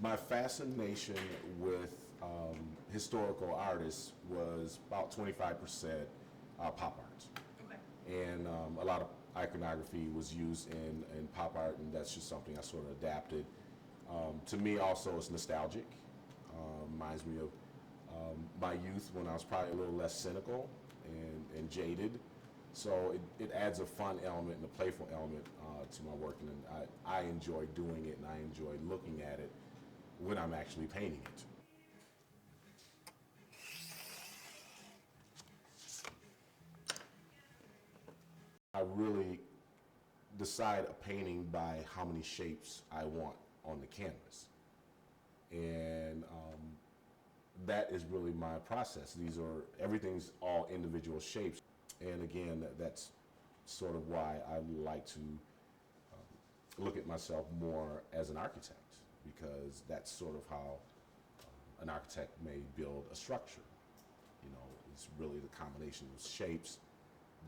My fascination with historical artists was about 25% pop art. Okay. And a lot of iconography was used in pop art, and that's just something I sort of adapted. To me, also, it's nostalgic. Reminds me of my youth when I was probably a little less cynical and jaded. So it adds a fun element and a playful element to my work, and I enjoy doing it, and I enjoy looking at it when I'm actually painting it. I really decide a painting by how many shapes I want on the canvas. And that is really my process. Everything's all individual shapes. And again, that's sort of why I like to look at myself more as an architect, because that's sort of how an architect may build a structure. You know, it's really the combination of shapes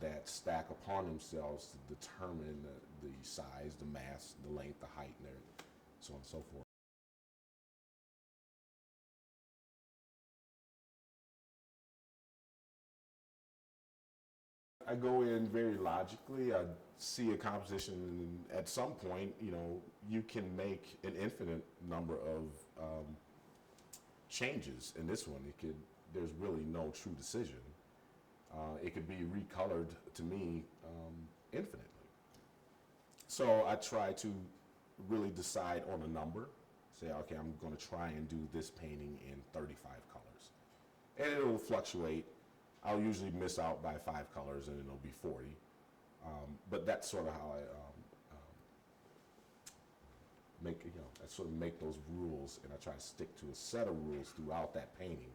that stack upon themselves to determine the size, the mass, the length, the height, and so on and so forth. I go in very logically. I see a composition, and at some point, you know, you can make an infinite number of changes in this one. There's really no true decision. It could be recolored to me infinitely. So I try to really decide on a number. Say, okay, I'm going to try and do this painting in 35 colors. And it'll fluctuate. I'll usually miss out by 5 colors and it'll be 40. But that's sort of how I I sort of make those rules, and I try to stick to a set of rules throughout that painting.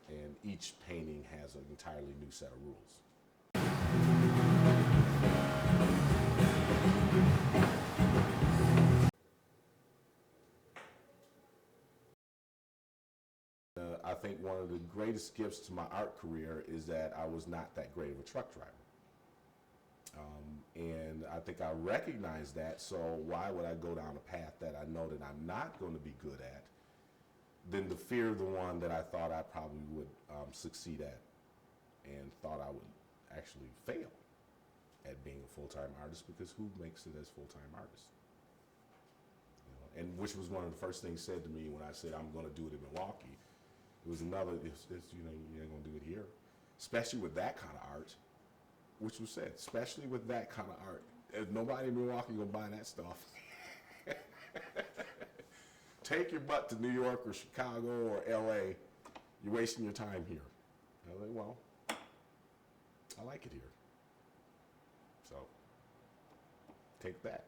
And each painting has an entirely new set of rules. I think one of the greatest gifts to my art career is that I was not that great of a truck driver. And I think I recognize that, so why would I go down a path that I know that I'm not going to be good at than to fear the one that I thought I probably would succeed at, and thought I would actually fail at being a full-time artist, because who makes it as full-time artists? You know, and which was one of the first things said to me when I said I'm going to do it in Milwaukee. It was another, you know, you ain't going to do it here, especially with that kind of art, which was said, especially with that kind of art. There's nobody in Milwaukee going to buy that stuff. Take your butt to New York or Chicago or LA. You're wasting your time here. I was like, well, I like it here. So, take that.